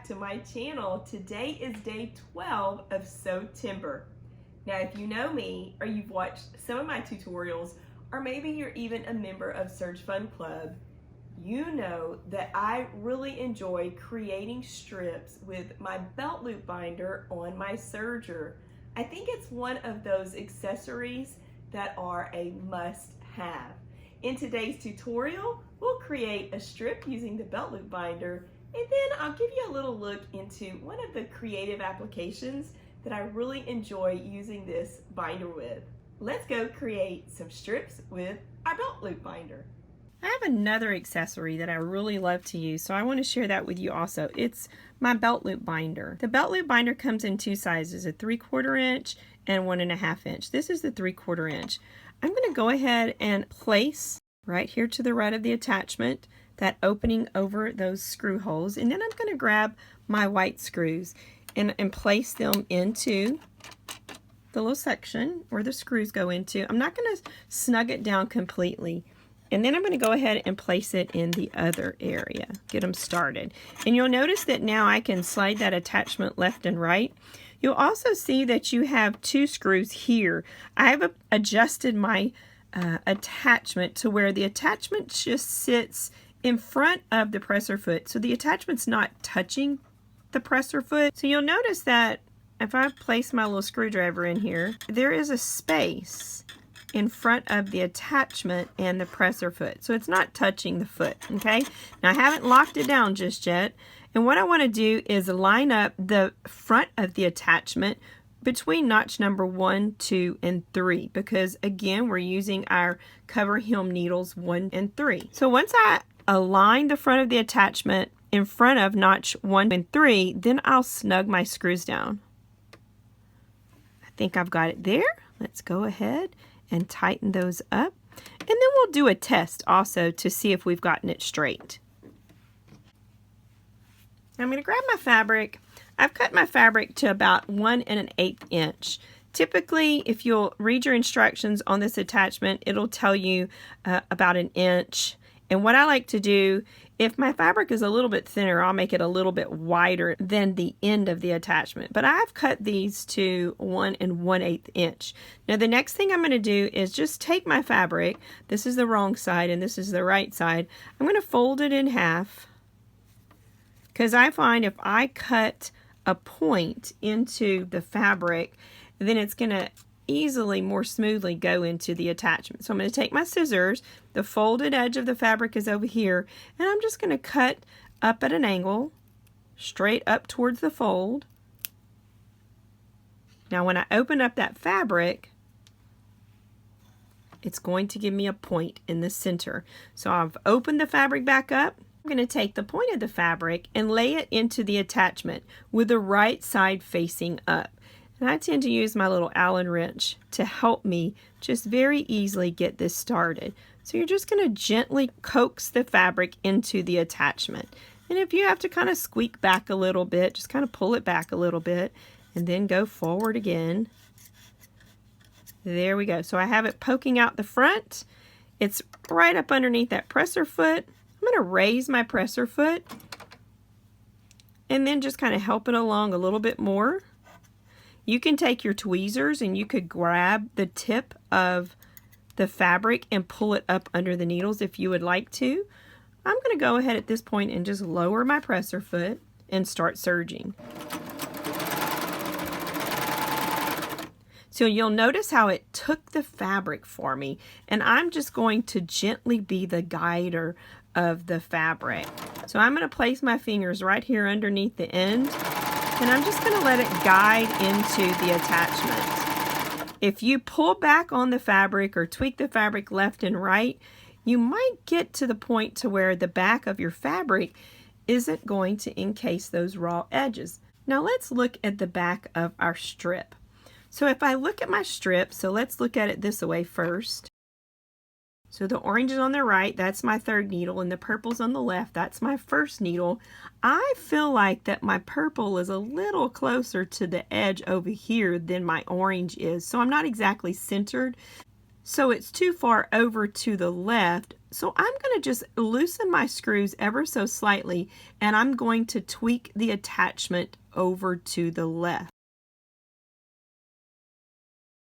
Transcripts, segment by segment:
to my channel. Today is day 12 of Sewtember. Now if you know me or you've watched some of my tutorials, or maybe you're even a member of Serge Fun Club, you know that I really enjoy creating strips with my belt loop binder on my serger. I think it's one of those accessories that are a must-have. In today's tutorial, we'll create a strip using the belt loop binder, and then I'll give you a little look into one of the creative applications that I really enjoy using this binder with. Let's go create some strips with our belt loop binder. I have another accessory that I really love to use, so I want to share that with you also. It's my belt loop binder. The belt loop binder comes in two sizes, a 3/4 inch and 1.5 inch. This is the 3/4 inch. I'm going to go ahead and place right here to the right of the attachment that opening over those screw holes, and then I'm going to grab my white screws and place them into the little section where the screws go into. I'm not going to snug it down completely. And then I'm going to go ahead and place it in the other area, get them started. And you'll notice that now I can slide that attachment left and right. You'll also see that you have two screws here. I have adjusted my attachment to where the attachment just sits in front of the presser foot. So the attachment's not touching the presser foot. So you'll notice that if I place my little screwdriver in here, there is a space in front of the attachment and the presser foot. So it's not touching the foot, okay? Now I haven't locked it down just yet. And what I want to do is line up the front of the attachment between notch number 1, 2, and 3, because again, we're using our cover hem needles 1 and 3. So once I align the front of the attachment in front of notch 1 and 3, then I'll snug my screws down. I think I've got it there. Let's go ahead and tighten those up, and then we'll do a test also to see if we've gotten it straight. I'm going to grab my fabric. I've cut my fabric to about 1 1/8 inch. Typically, if you'll read your instructions on this attachment, it'll tell you about 1 inch. And what I like to do, if my fabric is a little bit thinner, I'll make it a little bit wider than the end of the attachment. But I've cut these to 1 1/8 inch. Now the next thing I'm going to do is just take my fabric. This is the wrong side and this is the right side. I'm going to fold it in half, because I find if I cut a point into the fabric, then it's going to easily, more smoothly go into the attachment. So I'm going to take my scissors, the folded edge of the fabric is over here, and I'm just going to cut up at an angle, straight up towards the fold. Now when I open up that fabric, it's going to give me a point in the center. So I've opened the fabric back up. I'm going to take the point of the fabric and lay it into the attachment with the right side facing up. And I tend to use my little Allen wrench to help me just very easily get this started. So you're just going to gently coax the fabric into the attachment. And if you have to kind of squeak back a little bit, just kind of pull it back a little bit and then go forward again. There we go. So I have it poking out the front. It's right up underneath that presser foot. I'm going to raise my presser foot and then just kind of help it along a little bit more. You can take your tweezers and you could grab the tip of the fabric and pull it up under the needles if you would like to. I'm going to go ahead at this point and just lower my presser foot and start serging. So you'll notice how it took the fabric for me, and I'm just going to gently be the guider of the fabric. So I'm going to place my fingers right here underneath the end, and I'm just going to let it guide into the attachment. If you pull back on the fabric or tweak the fabric left and right, you might get to the point to where the back of your fabric isn't going to encase those raw edges. Now let's look at the back of our strip. So if I look at my strip, so let's look at it this way first. So the orange is on the right, that's my third needle, and the purple's on the left, that's my first needle. I feel like that my purple is a little closer to the edge over here than my orange is, so I'm not exactly centered. so it's too far over to the left. So I'm going to just loosen my screws ever so slightly, and I'm going to tweak the attachment over to the left.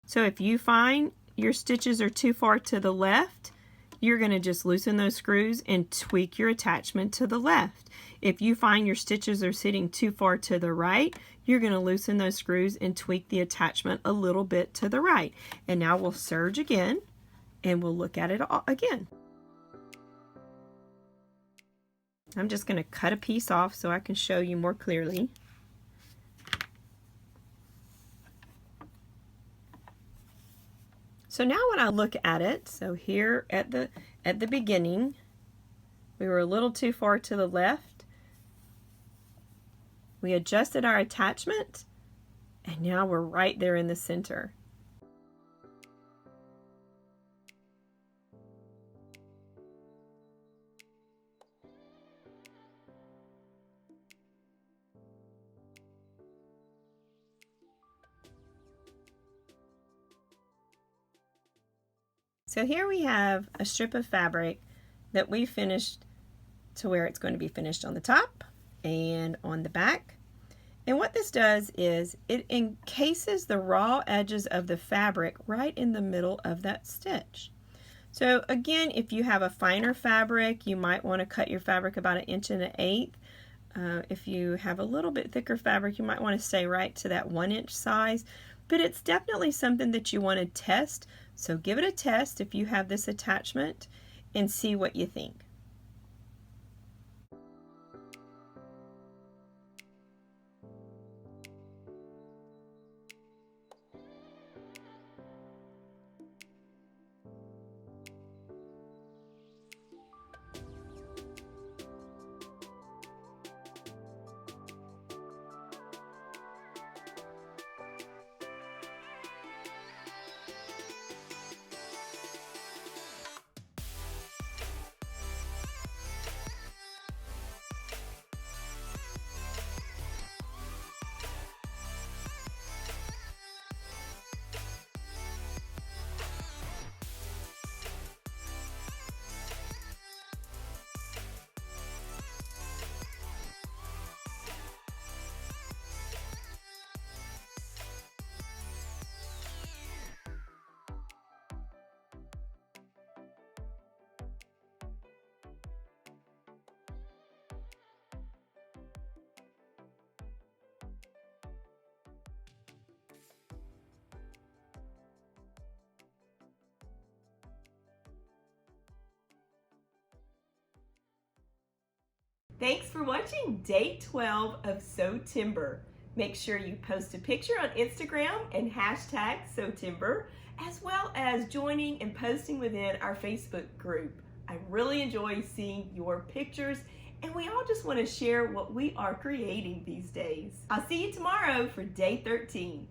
So if you find your stitches are too far to the left, you're going to just loosen those screws and tweak your attachment to the left. If you find your stitches are sitting too far to the right, you're going to loosen those screws and tweak the attachment a little bit to the right. And now we'll serge again, and we'll look at it all again. I'm just going to cut a piece off so I can show you more clearly. So now when I look at it, so here at the beginning, we were a little too far to the left. We adjusted our attachment, and now we're right there in the center. So here we have a strip of fabric that we finished to where it's going to be finished on the top and on the back. And what this does is it encases the raw edges of the fabric right in the middle of that stitch. So again, if you have a finer fabric, you might want to cut your fabric about 1 1/8. If you have a little bit thicker fabric, you might want to stay right to that 1-inch size. But it's definitely something that you want to test. So give it a test if you have this attachment and see what you think. Thanks for watching day 12 of Sewtember. Make sure you post a picture on Instagram and hashtag Sewtember, as well as joining and posting within our Facebook group. I really enjoy seeing your pictures, and we all just want to share what we are creating these days. I'll see you tomorrow for day 13.